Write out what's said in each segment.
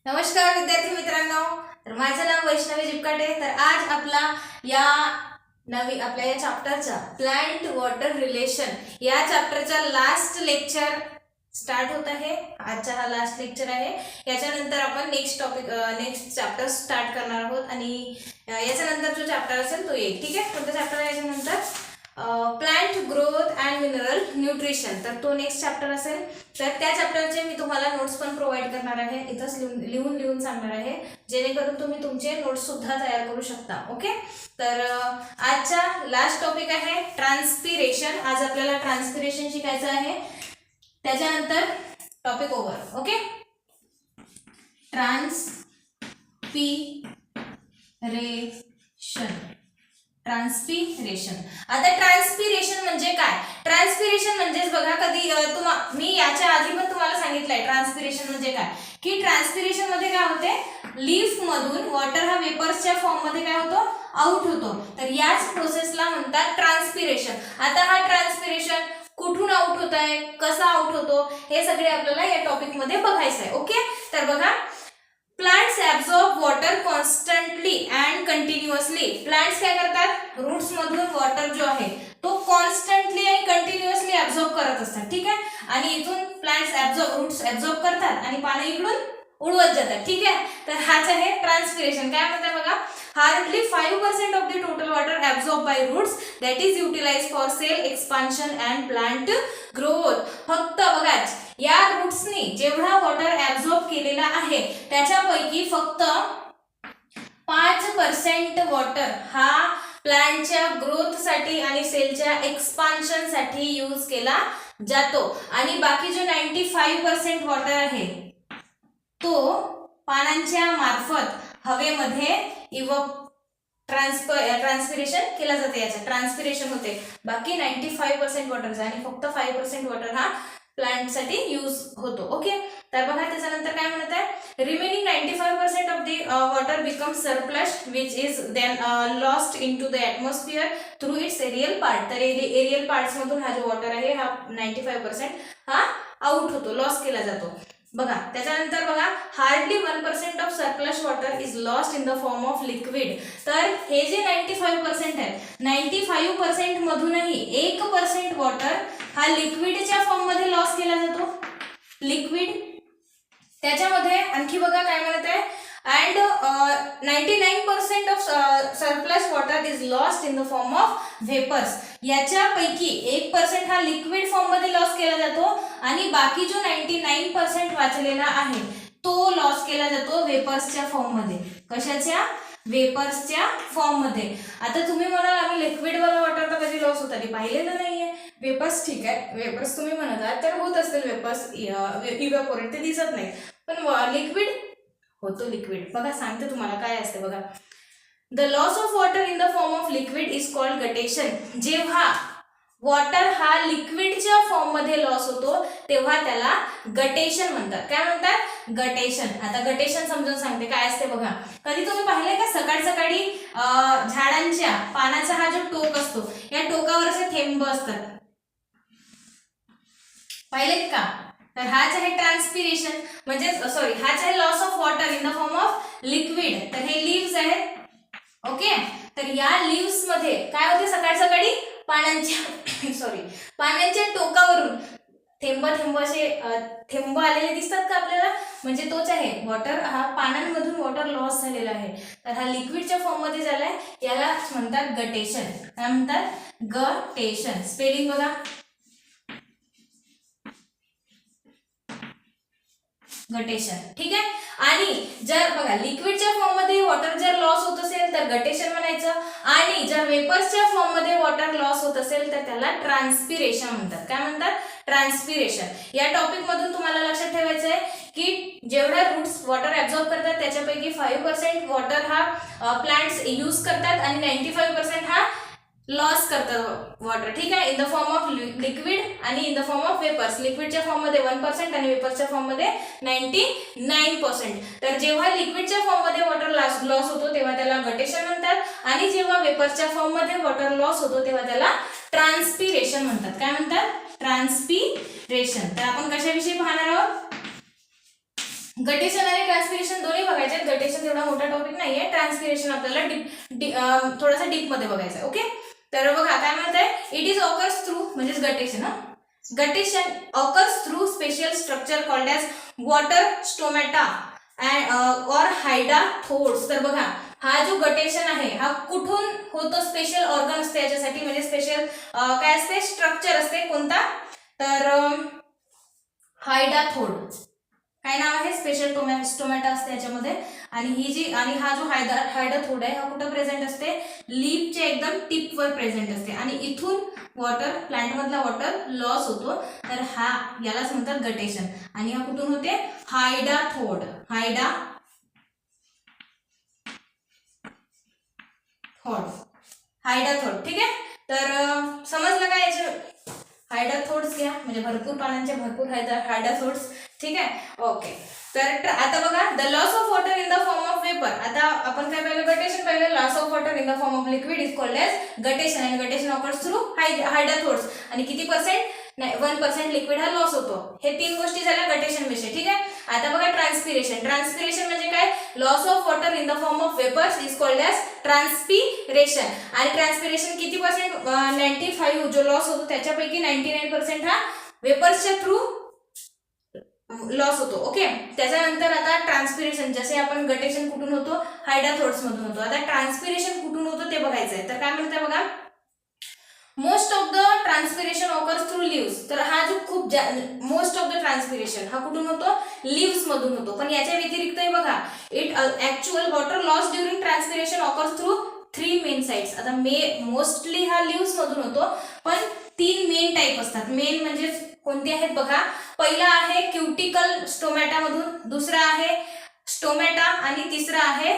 नमस्कार विद्यार्थी मित्रांनो, तर माझं नाव वैष्णवी जिपकाटे। तर आज आपल्या या चॅप्टरचा प्लांट वॉटर रिलेशन या चॅप्टरचा लास्ट लेक्चर स्टार्ट होत आहे। आजचा हा लास्ट लेक्चर आहे। याच्यानंतर आपण नेक्स्ट चॅप्टर स्टार्ट करणार आहोत आणि याच्यानंतर जो चॅप्टर असेल तो येईल। ठीक आहे, कोणता चॅप्टर आहे याच्यानंतर? Plant growth and mineral nutrition, तर तो नेक्स्ट चॅप्टर असेल। तर त्या चॅप्टरचे मी तुम्हाला नोट्स पण प्रोव्हाइड करणार आहे, इथंच लिहून सांगणार आहे, जेणेकरून तुम्ही तुमचे नोट्स सुद्धा तयार करू शकता। ओके, तर आजचा लास्ट टॉपिक आहे ट्रान्सपिरेशन। आज आपल्याला ट्रान्सपिरेशन शिकायचं आहे, त्याच्यानंतर टॉपिक ओव्हर। Okay, transpiration. आता ट्रान्सपिरेशन म्हणजे काय? ट्रान्सपिरेशन म्हणजेच बघा, कधी मी याच्या आधी पण तुम्हाला सांगितलंय ट्रान्सपिरेशन म्हणजे काय, की ट्रान्सपिरेशन मध्ये काय होते, लीफ मधून वॉटर हा वेपर्सच्या फॉर्म मध्ये काय होतो, आउट होतो। तर याच प्रोसेसला म्हणतात ट्रान्सपिरेशन। आता हा ट्रान्सपिरेशन कुठून आउट होत आहे, कसा आउट होतो, हे सगळे आपल्याला या टॉपिक मध्ये बघायचं आहे। ओके, तर बघा, plants absorb water constantly and continuously. Plants काय करतात, रूट्स मधून वॉटर जो आहे तो कॉन्स्टंटली आणि कंटिन्युअसली ऍब्सॉर्ब करत असतात। ठीक आहे, आणि इथून रूट्स ऍब्सॉर्ब करतात आणि पाणी इकडून उडवत जातात। ठीक आहे, तर हाच आहे ट्रान्सपिरेशन। काय म्हणतात बघा, hardly 5% of the total water absorb by roots that is utilised for cell expansion and plant growth. फक्त बघा, या रूट्सनी जेवढा वॉटर ऍब्सॉर्ब केलेला आहे त्याच्यापैकी फक्त 5% वॉटर हा प्लांटच्या ग्रोथ साठी आणि सेलच्या एक्सपान्शन साठी यूज केला जातो, आणि बाकी जो 95% वॉटर आहे तो पानांच्या मार्फत हवेमध्ये ट्रान्सपिरेशन केला जाते, याचं ट्रान्सपिरेशन होते। बाकी 95% वॉटर आणि फक्त 5% वॉटर हा प्लांट साठी यूज होतो। ओके, तर बघा त्याच्यानंतर काय म्हणत आहे, remaining 95% of the water becomes surplus which is then lost into the atmosphere through its aerial part. तर एरियल पार्ट्स मधून हा जो वॉटर आहे हा 95% हा आउट होतो, लॉस केला जातो। बघा त्याच्यानंतर बघा, hardly 1% of surplus water is lost in the form of liquid. तर हे जे 95% आहे, 95% मधूनही 1% वॉटर हा लिक्विडच्या फॉर्म मध्ये लॉस केला जातो, लिक्विड। त्याच्यामध्ये आणखी बघा काय म्हणत आहे, and 99% of surplus water is lost in the form of vapors। याच्यापैकी 1% हा लिक्विड फॉर्म मध्ये लॉस केला जातो आणि बाकी जो 99% वाचलेला आहे तो लॉस केला जातो वेपर्सच्या फॉर्म मध्ये। कशाच्या? वेपर्सच्या फॉर्म मध्ये। आता तुम्ही म्हणाल आम्ही लिक्विड वाला वॉटर तर कधी लॉस होताना पाहिलेलं नाहीये। वेपर्स ठीक आहे, वेपर्स तुम्ही म्हणत आहात तर होत असतील वेपर्स इव्हॅपोरेट, ते दिसत नाही, पण लिक्विड होतो। लिक्विड बघा, सांगते तुम्हाला काय असते बघा, the loss of water in the form of liquid is called guttation. जेव्हा वॉटर हा लिक्विडच्या फॉर्म मध्ये लॉस होतो तेव्हा त्याला गटेशन म्हणतात। काय म्हणतात? गटेशन। आता गटेशन समजून सांगते काय असते बघा, कधी तुम्ही पाहिलंय का सकाळी झाडांच्या पानाचा हा जो टोक असतो या टोकावर असे थेंब असतात, पाहिलेत का? तर हाच आहे ट्रान्सपिरेशन, म्हणजे सॉरी हाच आहे loss of water in the form of liquid. तर हे लीव्स आहेत। ओके, तर या लीव्स मध्ये काय होते, सकाळी पानांच्या टोकावरून थेंब असे थेंब आलेले दिसतात का आपल्याला, म्हणजे तोच आहे वॉटर, हा पानांमधून वॉटर लॉस झालेला आहे। तर हा लिक्विडच्या फॉर्म मध्ये झालाय, याला म्हणतात गटेशन। काय म्हणतात? गटेशन। स्पेलिंग बघा, गटेशन। ठीक आहे, आणि जर बघा लिक्विडच्या फॉर्म मध्ये वॉटर जर लॉस होत असेल तर गटेशन म्हणायचं, आणि जर वेपर्सच्या फॉर्म मध्ये वॉटर लॉस होत असेल तर त्याला ट्रान्सपिरेशन म्हणतात। काय म्हणतात? ट्रान्सपिरेशन। या टॉपिक मधून तुम्हाला लक्षात ठेवायचं आहे की जेवढा रूट्स वॉटर ऍब्सॉर्ब करतात त्याच्यापैकी 5% वॉटर हा प्लांट्स यूज करतात आणि 95% हा लॉस करतात वॉटर। ठीक आहे, in the form of liquid आणि in the form of vapours. लिक्विडच्या फॉर्म मध्ये 1% आणि वेपर्सच्या फॉर्म मध्ये 99%। तर जेव्हा लिक्विडच्या फॉर्म मध्ये वॉटर लॉस होतो तेव्हा त्याला गटेशन म्हणतात, आणि जेव्हा वेपर्सच्या फॉर्म मध्ये वॉटर लॉस होतो तेव्हा त्याला ट्रान्सपिरेशन म्हणतात। काय म्हणतात? ट्रान्सपिरेशन। तर आपण कशाविषयी पाहणार आहोत? गटेशन आणि ट्रान्सपिरेशन दोन्ही बघायचे. गटेशन एवढा मोठा टॉपिक नाहीये, ट्रान्सपिरेशन आपल्याला थोडासा डीप मध्ये बघायचं आहे. ओके, तर बघा काय म्हणताय, इट इज ऑकर्स थ्रू म्हणजेच guttation. Guttation occurs through special structure called as water stomata and और हायडा थोड्स. तर बघा हा जो गटेशन आहे हा कुठून होतो, स्पेशल ऑर्गन असते याच्यासाठी, म्हणजे स्पेशल काय असते, स्ट्रक्चर असते. कोणता, तर हायडा थोड, काय नाव आहे, स्पेशल स्टोमॅटा असते याच्यामध्ये. आणि ही जी आणि हा जो हायडा थोड आहे हा कुठं प्रेझेंट असते, लीफच्या एकदम टिपवर प्रेझेंट असते. आणि इथून वॉटर, प्लांट मधला वॉटर लॉस होतो, तर हा यालाच म्हणतात गटेशन. आणि हा कुठून होते, हायडा थोड, हायडा थोड. ठीक आहे, तर समजलं का याचे, हायडा थोड्स घ्या म्हणजे भरपूर पाण्याचे भरपूर हायडा थोड्स. ठीक आहे, ओके. तर आता बघा, the loss of water in the form of vapour. आता आपण काय पाहिलं, गटेशन पाहिलं. Loss of water in the form of liquid is called as guttation. आणि guttation occurs through hydathodes. आणि किती पर्सेंट, 1% लिक्विड हा लॉस होतो. हे 3 गोष्टी झाल्या गटेशन विषयी. ठीक आहे, आता बघा ट्रान्सपिरेशन. ट्रान्सपिरेशन म्हणजे काय, loss of water in the form of vapours is called as transpiration. आणि ट्रान्सपिरेशन किती पर्सेंट, 95 जो लॉस होतो त्याच्यापैकी 99% हा वेपर्सच्या थ्रू लॉस होतो. ओके, त्याच्यानंतर आता ट्रान्सपिरेशन, जसे आपण गटेशन कुठून होतो, हायडा थोड्स मधून होतो. आता ट्रान्सपिरेशन कुठून होतो ते बघायचं आहे. तर काय म्हणतात बघा, most of the transpiration occurs through leaves. तर हा जो खूप मोस्ट ऑफ द ट्रान्सपिरेशन हा कुठून होतो, लिव्स मधून होतो. पण याच्या व्यतिरिक्तही बघा, it actual water loss during transpiration occurs through 3 main sites. आता मोस्टली हा लिव्स मधून होतो, पण 3 मेन टाईप असतात. मेन म्हणजे कोणते आहेत बघा, पहिला आहे क्युटिकल स्टोमॅटा मधून, दुसरा आहे स्टोमॅटा आणि तिसरा आहे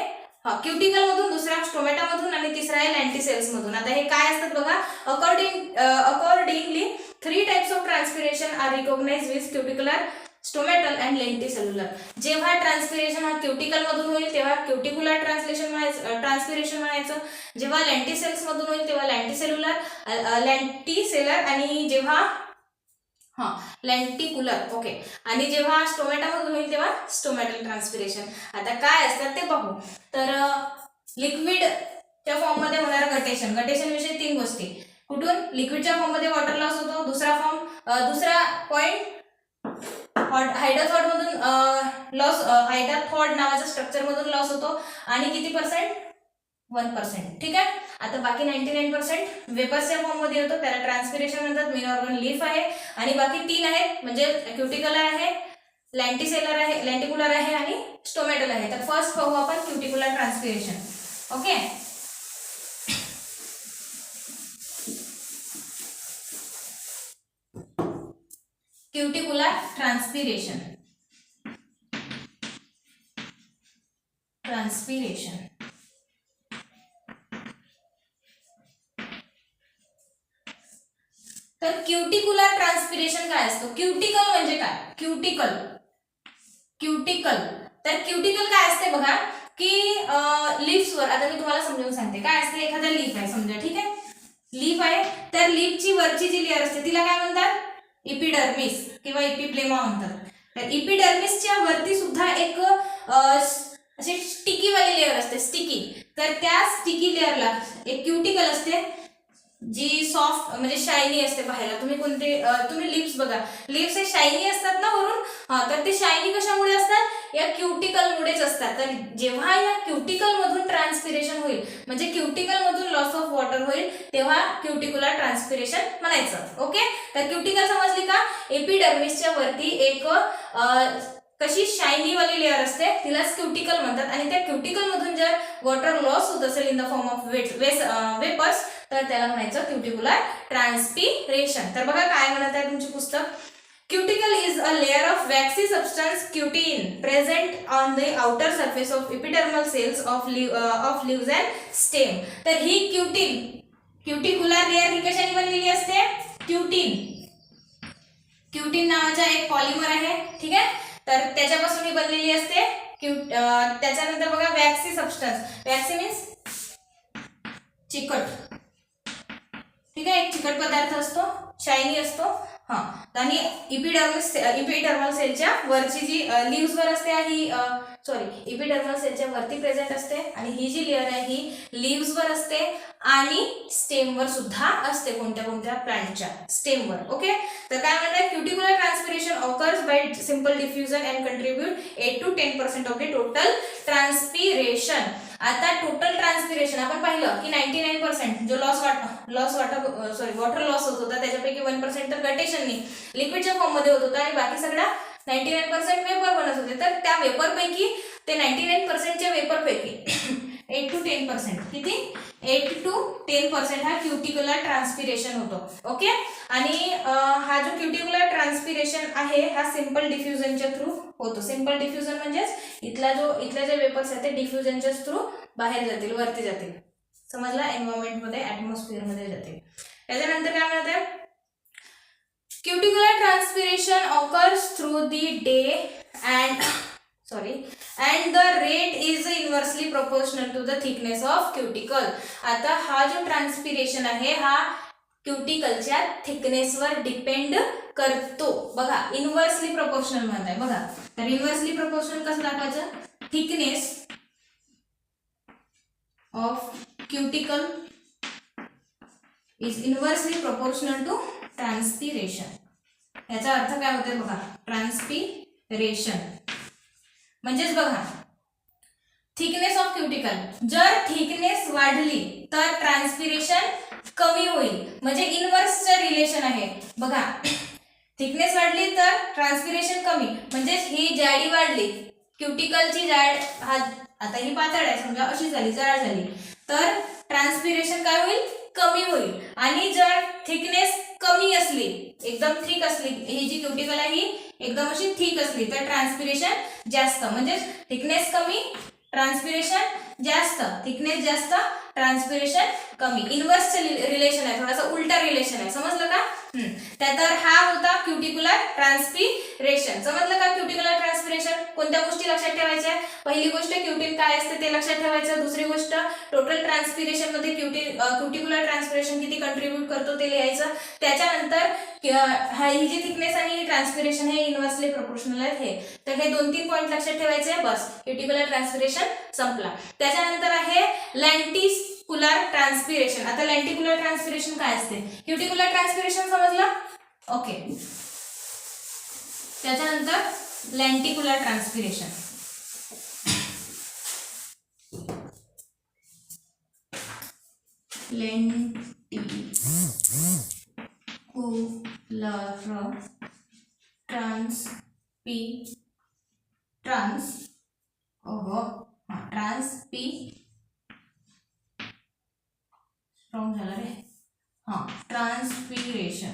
क्युटिकल मधून, दुसरा स्टोमॅटा मधून आणि तिसरा आहे लॅन्टिसेल्स मधून. आता हे काय असतात बघा, accordingly 3 types of transpiration are recognised with cuticular, stomatal and lenticellular. जेव्हा ट्रान्सपिरेशन हा क्युटिकल मधून होईल तेव्हा क्युटिकुलर ट्रान्सपिरेशन म्हणायचं. जेव्हा लॅन्टिसेल्स मधून होईल तेव्हा लॅन्टिसेलर आणि जेव्हा लॅन्टिकुलर. ओके, आणि जेव्हा स्टोमॅटा मधून होईल तेव्हा स्टोमॅटल ट्रान्सपिरेशन. आता काय असतात ते पाहू. तर लिक्विडच्या फॉर्म मध्ये होणारं गटेशन. गटेशन विषयी 3 गोष्टी. कुठून, लिक्विडच्या फॉर्म मध्ये वॉटर लॉस होतो. दुसरा पॉइंट, हायडा थॉड मधून लॉस, हायडा थॉड नावाच्या स्ट्रक्चर मधून लॉस होतो. आणि किती पर्सेंट, 1%. ठीक आहे, आता बाकी 99% वेपर्सच्या फॉर्म मध्ये होतो, त्याला ट्रान्सपिरेशन म्हणतात. मेन ऑर्गन लीफ आहे आणि बाकी 3 आहेत, म्हणजे क्युटिकल आहे, लॅन्टिकुलर आहे आणि स्टोमॅटल आहे. तर फर्स्ट पाहू आपण क्युटिकुलर ट्रान्सपिरेशन. Okay, क्युटिकुलर transpiration. तर क्युटिकुलर ट्रान्सपिरेशन काय असतो, क्युटिकल म्हणजे काय, क्युटिकल. तर क्युटिकल काय असते बघा, की लीव्सवर, आता मी तुम्हाला समजावून सांगते. काय असते, एखादा लीफ आहे समजा, ठीक आहे, लीफ आहे, तर लीफची वरची जी लेअर असते तिला काय म्हणतात, इपिडर्मिस किंवा इपिप्लेमा म्हणतात. तर इपिडर्मिसच्या वरती सुद्धा एक अशी स्टिकी वाली लेअर असते, स्टिकी. तर त्या स्टिकी लेअरला एक क्युटिकल असते जी सॉफ्ट म्हणजे शायनी असते पाहायला. तुम्ही लिप्स बघा, लिप्स हे शायनी असतात ना वरून. तर ते शायनी कशामुळे असतात, या क्युटिकल मुळेच असतात. तर जेव्हा या क्युटिकल मधून ट्रान्सपिरेशन होईल, म्हणजे क्युटिकल मधून लॉस ऑफ वॉटर होईल, तेव्हा क्युटिकुलर ट्रान्सपिरेशन म्हणायचं. ओके, तर क्युटिकल समजली का, एपिडर्मिसच्या वरती एक कशी शायनी वाली लेअर असते, तिलाच क्युटिकल म्हणतात. आणि त्या क्युटिकल मधून जर वॉटर लॉस होत असेल in the form of vapours, तर त्याला म्हणायचं क्युटिकुलर ट्रान्सपिरेशन. तर बघा काय म्हणत आहे तुमची पुस्तक, cuticle is a layer of waxy substance cutin present on the outer surface of epidermal cells of leaves and stem. तर ही क्युटिकुलर लेअर ही कशाने बनलेली असते, क्युटीन नावाचा एक पॉलिमर आहे. ठीक आहे, तर त्याच्यापासून ही बनलेली असते. त्याच्यानंतर बघा वॅक्सी सबस्टन्स, वॅक्सी मीन्स चिकट. ठीक आहे, एक चिकट पदार्थ असतो, शायनी असतो. हा, आणि इपिडर्मल सेलच्या वरची जी लिव्स वर असते ही इपिडर्मल सेलच्या वरती प्रेझेंट असते आणि ही जी लेअर आहे ही लिव्स वर असते आणि स्टेम वर सुद्धा असते, कोणत्या कोणत्या प्लांटच्या स्टेम वर. ओके, तर काय म्हणतात, cuticular transpiration occurs by simple diffusion and contribute 8 to 10% of the total transpiration. आता टोटल ट्रान्सपिरेशन आपण पाहिलं की 99% जो वॉटर लॉस होत होता त्याच्यापैकी 1% तर गटेशननी लिक्विडच्या फॉर्म मध्ये होत होता आणि बाकी सगळा 99% वेपर बनत होते. तर त्या वेपर पैकी ते 99%च्या वेपर पैकी 8 to 10% किती 8 to 10% हा क्युटिक्युलर ट्रान्सपिरेशन होतो. ओके, आणि हा जो क्युटिक्युलर ट्रान्सपिरेशन आहे हा सिंपल डिफ्युजनच्या थ्रू होतो. सिंपल डिफ्युजन म्हणजेच इथल्या जे वेपर्स आहेत ते डिफ्युजनच्या थ्रू बाहेर जातील, वरती जातील. समजला, एन्व्हायरमेंट मध्ये ऍटमॉस्फिअर मध्ये जातील. त्याच्यानंतर काय म्हणत आहे, cuticular transpiration occurs through the day and the rate is inversely proportional to the thickness of cuticle. आता हा जो ट्रान्सपिरेशन आहे हा क्युटिकलच्या थिकनेसवर डिपेंड करतो. बघा, इन्व्हर्सली प्रोपोर्शनल म्हणत आहे. बघा, तर इन्व्हर्सली प्रोपोर्शनल कसं दाखवायचं, thickness of cuticle is inversely proportional to transpiration. याचा अर्थ काय होतोय बघा, ट्रान्सपिरेशन म्हणजेच बघा, थिकनेस ऑफ क्युटिकल, जर थिकनेस वाढली तर ट्रान्सपिरेशन कमी होईल, म्हणजे इन्व्हर्सचं रिलेशन आहे. बघा, थिकनेस वाढली तर ट्रान्सपिरेशन कमी, म्हणजेच ही जाडी वाढली, क्युटिकलची जाड आता ही पातळ आहे समजा, अशी झाली, जाड झाली, तर ट्रान्सपिरेशन काय होईल, कमी होईल. आणि जर थिकनेस कमी असली, एकदम थिक असली, ही जी क्युटिकल आहे ही एकदम अशी थिक असली तर ट्रान्सपिरेशन जास्त, म्हणजे थिकनेस कमी ट्रान्सपिरेशन जास्त, थिकनेस जास्त ट्रान्सपिरेशन कमी. इन्व्हर्स रिलेशन आहे, थोडासा उलटा रिलेशन आहे. समजलं का? तर हा होता क्युटिक्युलर ट्रान्सपिरेशन. समजलं का? क्युटिक्युलर ट्रान्सपिरेशन कोणत्या गोष्टी लक्षात ठेवायच्या? पहिली गोष्ट क्युटिन काय असते ते लक्षात ठेवायचं. दुसरी गोष्ट टोटल ट्रान्सपिरेशन मध्ये क्युटिक्युलर ट्रान्सपिरेशन किती कंट्रीब्यूट करतो ते लिहायचं. त्याच्यानंतर ही जी थिकनेस आणि ट्रान्सपिरेशन हे इन्व्हर्सली प्रोपोर्शनल आहे. तर हे 2-3 पॉईंट लक्षात ठेवायचे. बस, क्युटिक्युलर ट्रान्सपिरेशन संपला. त्याच्यानंतर आहे लेंटिक्युलर ट्रान्सपिरेशन. आता लेंटिक्युलर ट्रान्सपिरेशन काय असते? क्युटिक्युलर ट्रान्सपिरेशन समजलं? ओके. त्याच्यानंतर lenticular transpiration. Transpiration,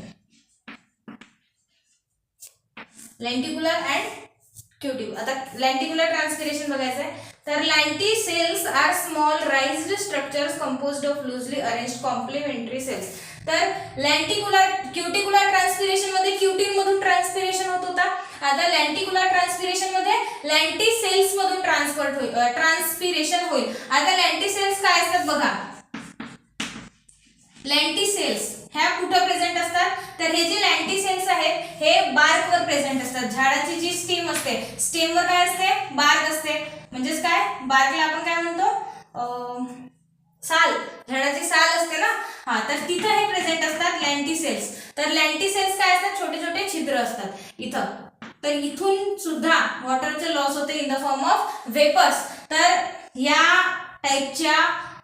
lenticular and cuticular. आता लेंटिक्युलर ट्रान्सपिरेशन बघायचं आहे. तर lenticels are small raised structures composed of loosely arranged complementary cells. तर क्युटिक्युलर ट्रान्सपिरेशन मध्ये क्युटिन मधून ट्रान्सपिरेशन होत होता. आता लेंटिक्युलर ट्रान्सपिरेशन मध्ये लेंटिसेल्स मधून ट्रान्सपिरेशन होईल. आता लेंटिसेल्स काय असतात बघा. लेंटिसेल्स ह्या कुठं प्रेझेंट असतात? तर हे जे लेंटिसेल्स आहेत हे बार्क वर प्रेझेंट असतात. झाडाची जी स्टेम असते, स्टेम वर काय असते? बार्क असते. म्हणजेच काय, बार्कला आपण काय म्हणतो? साल, झाडाची साल असते ना. तर तिथं हे प्रेझेंट असतात लेंटिसेल्स. तर लेंटिसेल्स काय असतात? छोटे छोटे छिद्र असतात इथं. तर इथून सुद्धा वॉटरचे लॉस होते in the form of vapours. तर या टाइपच्या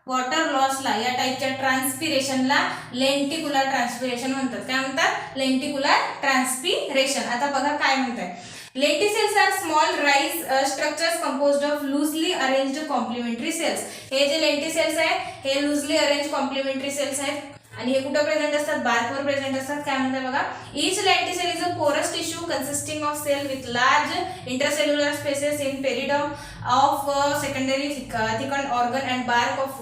वॉटर लॉसला, या टाइपच्या ट्रान्सपिरेशनला लेंटिक्युलर ट्रान्सपिरेशन म्हणतात. काय म्हणतात? Lenticular transpiration. आता बघा काय म्हणताय. Lenticels are small raise structures composed of loosely arranged complementary cells. हे जे लेंटिसेल्स आहे हे लूजली अरेंज कॉम्प्लिमेंटरी सेल्स आहेत आणि हे कुठं प्रेझेंट असतात? बार्कवर प्रेझेंट असतात. काय म्हणतात बघा. इच lenticel is a porous tissue consisting of cell with large intercellular spaces in periderm of secondary thickened organ and bark of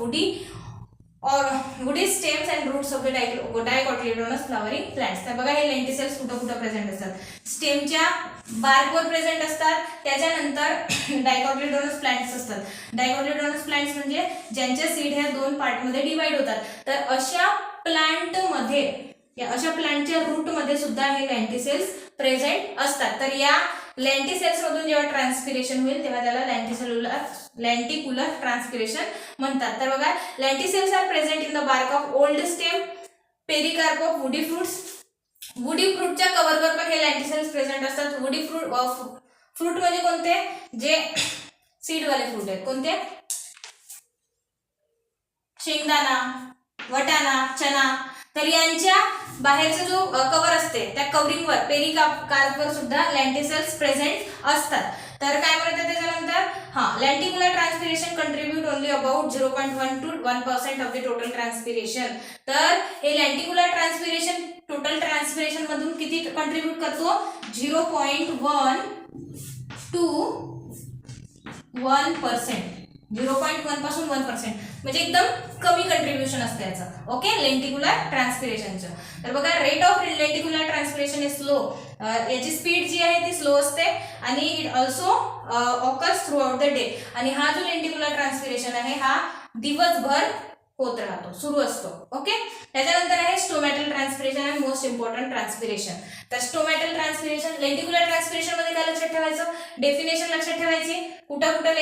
woody stems and roots of the dicotyledonous flowering plants. तर बघा हे lenticels कुठं present असतात? स्टेमच्या बार्कवर present असतात. त्याच्यानंतर डायकोटिलेडोनस plants असतात. डायकोटिलेडोनस plants म्हणजे ज्यांचे सीड ह्या 2 पार्ट मध्ये डिवाइड होतात. तर अशा प्लांट मध्ये या अशा प्लांटच्या रूटमध्ये सुद्धा हे लॅन्टिसेल्स प्रेझेंट असतात. तर या लॅन्टिसेल्स मधून जेव्हा ट्रान्सपिरेशन होईल तेव्हा त्याला लॅन्टिक्युलर ट्रान्सपिरेशन म्हणतात. तर बघा, lenticels are present in the bark of old stem, pericarp of woody fruits. Woody फ्रूटच्या कव्हरवर पण हे लॅन्टिसेल्स प्रेझेंट असतात. वुडी फ्रूट म्हणजे कोणते, जे सीडवाले फ्रूट आहेत, कोणते, शेंगदाणा, वटाणा, चना. तर यांच्या बाहेरचा जो कव्हर असते त्या कव्हरिंगवर पेरिकार्पवर सुद्धा लॅन्टिसेल्स प्रेझेंट असतात. तर काय म्हणतात त्याच्यानंतर, lenticular transpiration contribute only about 0.1 to 1% of the total transpiration. तर हे लॅन्टिक्युलर ट्रान्सपिरेशन टोटल ट्रान्सपिरेशन मधून किती कंट्रीब्यूट करतो, 0.1 to 1%. 0.1 पासून 1% म्हणजे एकदम कमी कंट्रीब्युशन असतं याचं. ओके, लेंटिक्युलर ट्रान्सपिरेशनचं. तर बघा, rate of lenticular transpiration is slow. याची स्पीड जी आहे ती स्लो असते आणि it also occurs throughout the day. आणि हा जो लेंटिक्युलर ट्रान्सपिरेशन आहे हा दिवसभर होत राहतो, सुरू असतो. ओके, त्याच्यानंतर आहे stomatal transpiration and most important transpiration. तर स्टोमॅटल ट्रान्सपिरेशन, लेंटिक्युलर ट्रान्सपिरेशन मध्ये काय लक्षात ठेवायचं, डेफिनेशन लक्षात ठेवायची, कुठं कुठं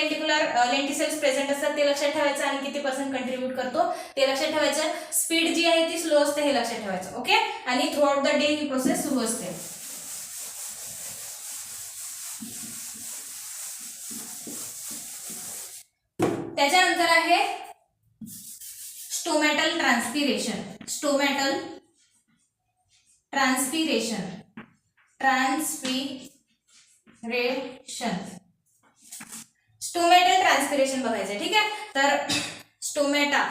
लेंटिसेल्स प्रेझेंट असतात ते लक्षात ठेवायचं आणि किती पर्सेंट कंट्रीब्यूट करतो ते लक्षात ठेवायचं. स्पीड जी आहे ती स्लो असते हे लक्षात ठेवायचं. ओके, आणि through out the day he process सुरू असते. त्याच्यानंतर आहे stomatal transpiration. Stomatal transpiration stomatal transpiration बघायचं. ठीक आहे, तर स्टोमॅटा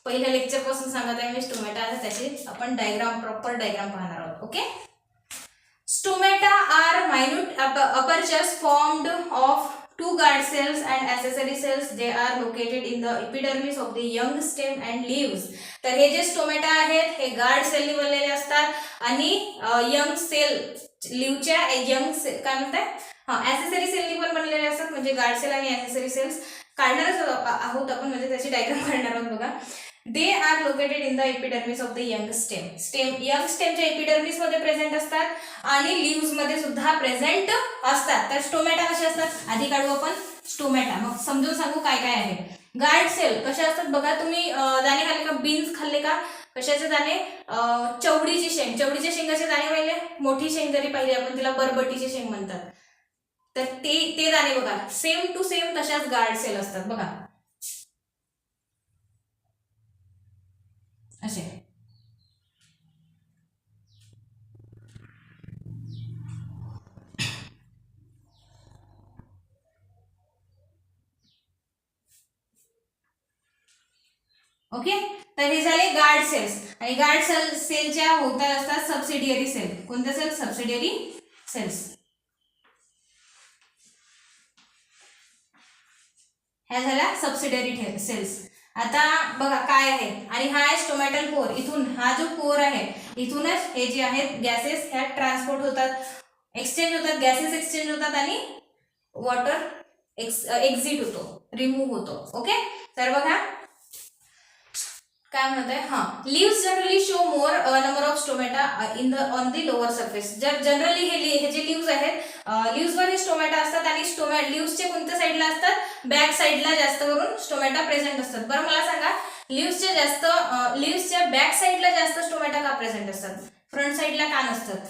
पहिल्या लेक्चर पासून सांगत आहे मी स्टोमॅटा, त्याची आपण प्रॉपर डायग्राम पाहणार आहोत. Okay, stomata are minute apertures formed of two guard cells and accessory cells. They are located in the epidermis of the young stem and leaves. तर हे जे स्टोमॅटा आहेत हे गार्ड सेलनी बनलेले असतात आणि यंग सेल लिव्हच्या यंग सेल काय म्हणतात ऍसेसरी सेलनी पण बनलेले असतात. म्हणजे गार्ड सेल आणि ऍसेसरी सेल्स काढणारच आहोत आपण, म्हणजे त्याची डायग्राम काढणार आहोत. बघा, they are located in the epidermis of the young stem. Young स्टेमच्या एपिडर्मिस मध्ये प्रेझेंट असतात आणि लिव्स मध्ये सुद्धा प्रेझेंट असतात. तर स्टोमॅटा कसे असतात आधी काढू आपण स्टोमॅटा, मग समजून सांगू काय काय आहे. गार्ड सेल कसे असतात बघा, तुम्ही दाणे खाल्ले का, बीन्स खाल्ले का, कशाचे दाणे, चवडीची शेंग, चवडीच्या शेंगाचे दाणे पाहिले, मोठी शेंग जरी पाहिली आपण तिला बरबटीची शेंग म्हणतात. तर ते दाणे बघा सेम टू सेम तशाच गार्ड सेल असतात बघा असे. ओके, तर हे झाले गार्ड सेल्स. आणि गार्ड सेलच्या होता असतात सबसिडियरी सेल. कोणत्या सेल, सबसिडियरी सेल्स. ह्या झाल्या सबसिडियरी सेल्स. आता बघा काय आहे, आणि हा आहे स्टोमॅटल पोर. इथून हा जो पोर आहे इथूनच हे जे आहेत गॅसेस ह्या ट्रान्सपोर्ट होतात, एक्सचेंज होतात, गॅसेस एक्सचेंज होतात आणि वॉटर एक्झिट होतो, रिमूव्ह होतो. ओके, तर बघा काय म्हणत आहे, leaves generally show more number of stomata on the lower surface. Generally हे जे लिव्स आहेत लिव्सवर हे स्टोमॅटा असतात आणि लिव्सचे कोणत्या साईडला असतात, बॅक साईडला जास्त करून स्टोमॅटा प्रेझेंट असतात. बरं मला सांगा, लिव्सच्या बॅक साईडला जास्त स्टोमॅटा का प्रेझेंट असतात, फ्रंट साईडला का नसतात?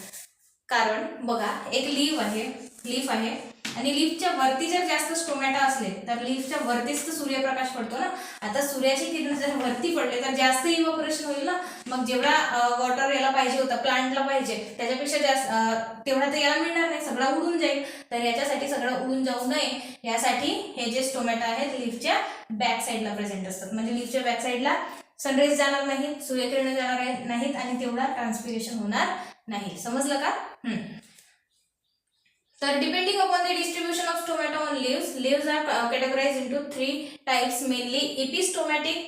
कारण बघा एक लीफ आहे आणि लीफच्या वरती जर जास्त स्टोमॅटा असले तर लीफच्या वरतीच तर सूर्यप्रकाश पडतो ना. आता सूर्याची किरण जर वरती पडले तर जास्त इव्हॅपोरेशन होईल ना. मग जेवढा वॉटर याला पाहिजे होता, प्लांटला पाहिजे, त्याच्यापेक्षा जास्त तेवढा तर याला मिळणार नाही, सगळा उडून जाईल. तर याच्यासाठी सगळं उडून जाऊ नये यासाठी हे जे स्टोमॅटा आहेत लीफच्या बॅक साईडला प्रेझेंट असतात. म्हणजे लीफच्या बॅक साईडला सनरेज जाणार नाहीत, सूर्यकिरण जाणार नाहीत आणि तेवढा ट्रान्सपिरेशन होणार नाही. समजलं का? तर depending upon the distribution of stomata on leaves are categorized into 3 types mainly: epistomatic,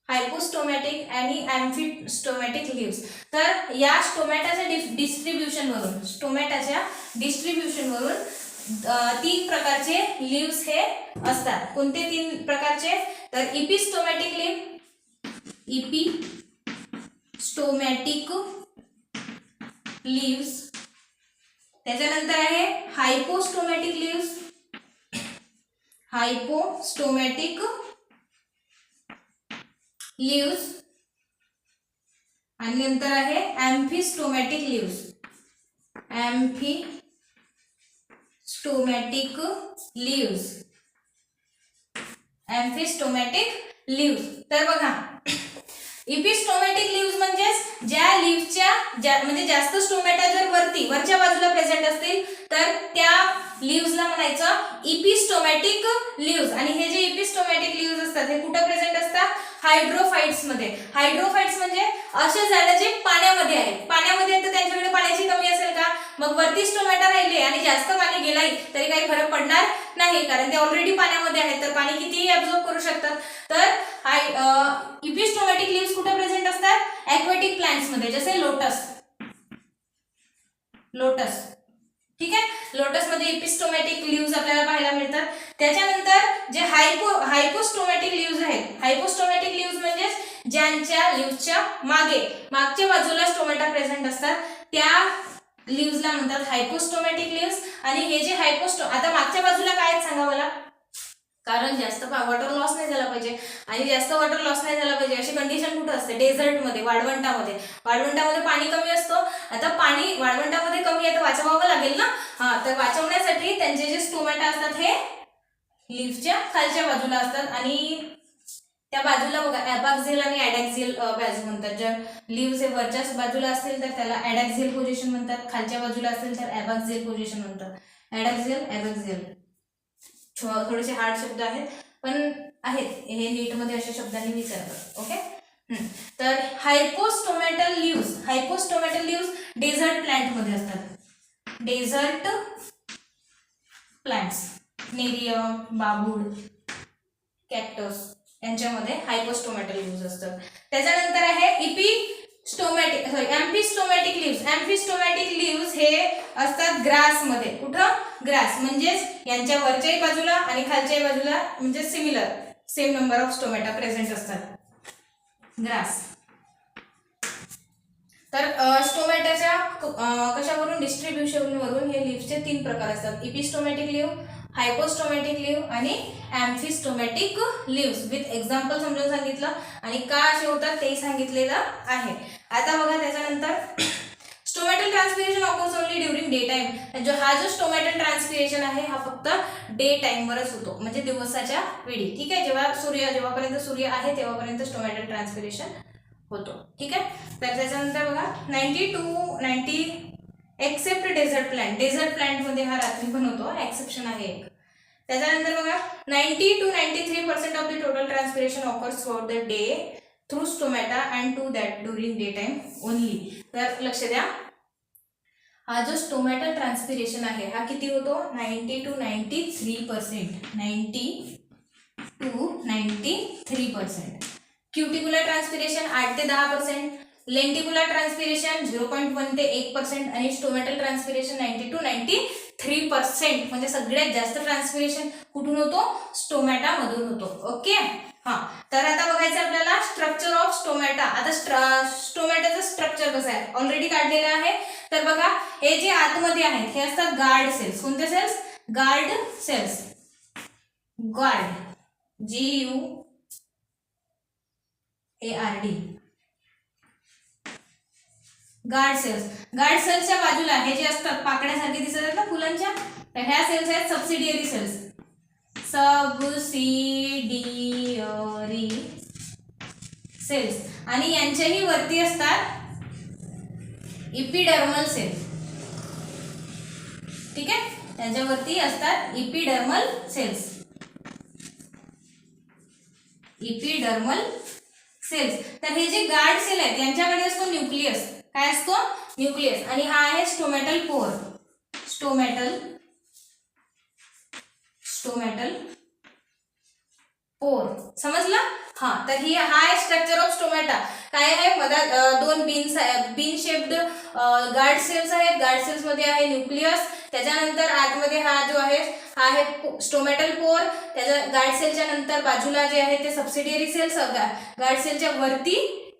hypostomatic आणि amphistomatic leaves. तर या स्टोमॅटाच्या डिस्ट्रीब्युशन वरून 3 प्रकारचे लीव्स हे असतात. कोणते 3 प्रकारचे? तर epistomatic leaf, लीव्स. त्याच्यानंतर आहे हायपोस्टोमॅटिक लीव्स, हायपोस्टोमॅटिक लीव्स. आणि नंतर आहे ॲम्फिस्टोमॅटिक लीव्स, ॲम्फिस्टोमॅटिक लीव्स, ॲम्फिस्टोमॅटिक लीव्स. तर बघा इपिस्टोमॅटिक लीव्स म्हणजे ज्या लीव्सच्या म्हणजे जास्त स्टोमॅटा जर वरच्या बाजूला प्रेझेंट असतील तर त्या लीव्सला म्हणायचं इपिस्टोमॅटिक लीव्स. आणि हे जे इपिस्टोमॅटिक लीव्स असतात हे कुठे प्रेझेंट असतात? हायड्रोफाइट्स मध्ये. हायड्रोफाइट्स म्हणजे असे झाडं जे पाण्यामध्ये आहेत, पाण्यामध्ये तर त्यांच्याकडे पाण्याची कमी असेल का? मग वरती स्टोमॅटा राहिले आणि जास्त पाणी गेलाय तरी काही फरक पडणार नाही, कारण ते ऑलरेडी पाण्यामध्ये आहेत तर पाणी कितीही ऍब्झॉर्ब करू शकतात. तर इपिस्टोमॅटिक लीव्स कुठे प्रेझेंट असतात? ॲक्वेटिक प्लांट्स मध्ये, जसे लोटस. ठीक आहे, लोटस मध्ये इपिस्टोमॅटिक लीव्स आपल्याला पाहायला मिळतात. त्याच्यानंतर जे हायपोस्टोमॅटिक लीव्स आहेत, हायपोस्टोमॅटिक लीव्स म्हणजे ज्यांच्या लीव्सच्या मागच्या बाजूला स्टोमॅटा प्रेझेंट असतात त्या लीव्सला म्हणतात हायपोस्टोमॅटिक लीव्स. आणि हे जे आता मागच्या बाजूला काय आहेत सांगा मला? कारण जास्त वॉटर लॉस नाही झाला पाहिजे, आणि जास्त वॉटर लॉस नाही झाला पाहिजे अशी कंडिशन कुठं असते? डेझर्टमध्ये, वाळवंटामध्ये पाणी कमी असतो. आता पाणी वाळवंटामध्ये कमी आहे तर वाचवावं लागेल ना. तर वाचवण्यासाठी त्यांचे जे स्टोमॅटा असतात हे लीव्सच्या खालच्या बाजूला असतात, आणि त्या बाजूला बघा ॲबॅक्सियल आणि ॲडॅक्सियल बाजू म्हणतात. जर लीव्स हे वरच्या बाजूला असतील तर त्याला ॲडॅक्सियल पोझिशन म्हणतात, खालच्या बाजूला असेल तर ॲबॅक्सियल पोझिशन म्हणतात. ॲबॅक्सियल थोडेसे हार्ड शब्द आहेत पण आहेत, हे नीटमध्ये अशा शब्दांनी विचारतात. ओके. तर हायपोस्टोमॅटल लीव्स डेझर्ट प्लांटमध्ये असतात. डेझर्ट प्लांट्स, नेरियम, बाबूड, कॅक्टस यांच्यामध्ये हायपोस्टोमॅटल लीव्स असतात. त्याच्यानंतर आहे ॲम्फिस्टोमॅटिक लीव्स हे असतात ग्रासमध्ये. कुठं? ग्रास म्हणजेच यांच्या वरच्याही बाजूला आणि खालच्याही बाजूला म्हणजे same number of stomata present असतात. ग्रास. तर स्टोमॅटाच्या कशावरून? डिस्ट्रीब्युशन वरून हे लीव्सचे 3 प्रकार असतात: इपिस्टोमॅटिक लीव्ह, हायपोस्टोमॅटिक लीव्ह आणि ॲम्फिस्टोमॅटिक लीव्स. विथ एक्झाम्पल समजून सांगितलं आणि का असे होतात तेही सांगितलेलं आहे. आता बघा त्याच्यानंतर stomatal transpiration occurs only during day time. हा जो स्टोमॅटल ट्रान्सपिरेशन आहे हा फक्त डे टाइमवरच होतो, म्हणजे दिवसाच्या वेळी. ठीक आहे, जेव्हापर्यंत सूर्य आहे तेव्हापर्यंत स्टोमॅटल ट्रान्सपिरेशन होतो. ठीक आहे. तर त्याच्यानंतर बघा 90 एक्सेप्ट डेझर्ट प्लांटमध्ये हा रात्री पण होतो, एक्सेप्शन आहे एक. त्याच्यानंतर बघा 90 to 93% of the total transpiration occurs throughout the day through stomata and to that during day time only. तर लक्ष द्या, हा जो स्टोमॅटल ट्रान्सपिरेशन आहे हा किती होतो? 90 to 93%. क्युटिक्युलर ट्रान्सपिरेशन 8 ते 10%, लेंटिक्युलर ट्रान्सपिरेशन 0.1 ते 1% आणि स्टोमॅटल ट्रान्सपिरेशन 90 to 93%. म्हणजे सगळ्यात जास्त ट्रान्सपिरेशन कुठून होतो? स्टोमॅटामधून होतो. ओके. तर आता बघायचं आपल्याला स्ट्रक्चर ऑफ स्टोमॅटा. आता स्टोमॅटाचं स्ट्रक्चर कसं आहे ऑलरेडी काढलेलं आहे. तर बघा हे जे आतमध्ये आहेत हे असतात गार्ड सेल्स. कोणते cells? Guard cells. Guard, GUARD. Guard सेल्सच्या बाजूला हे जे असतात पाकड्यासारखे दिसत आहेत ना फुलांच्या, तर ह्या सेल्स आहेत सबसिडियरी सेल्स. आणि यांच्याही वरती असतात इपिडर्मल सेल्स. ठीक आहे, त्यांच्यावरती असतात इपिडर्मल सेल्स. तर हे जे गार्ड सेल आहेत यांच्याकडे असतो न्यूक्लियस. काय असतो? न्यूक्लियस. आणि हा आहे स्टोमॅटल पोर. स्टोमॅटल पोर. समजलं? तर हा आहे स्ट्रक्चर ऑफ स्टोमॅटा. काय आहे? मधात 2 बीन शेप्ड गार्ड सेल्स आहेत. गार्ड सेल्स मध्ये आहे न्यूक्लियस. त्याच्यानंतर आतमध्ये हा आहे स्टोमॅटल पोर. त्याच्या गार्ड सेलच्या नंतर बाजूला जे आहे ते सबसिडियरी सेल्स. गार्ड सेलच्या वरती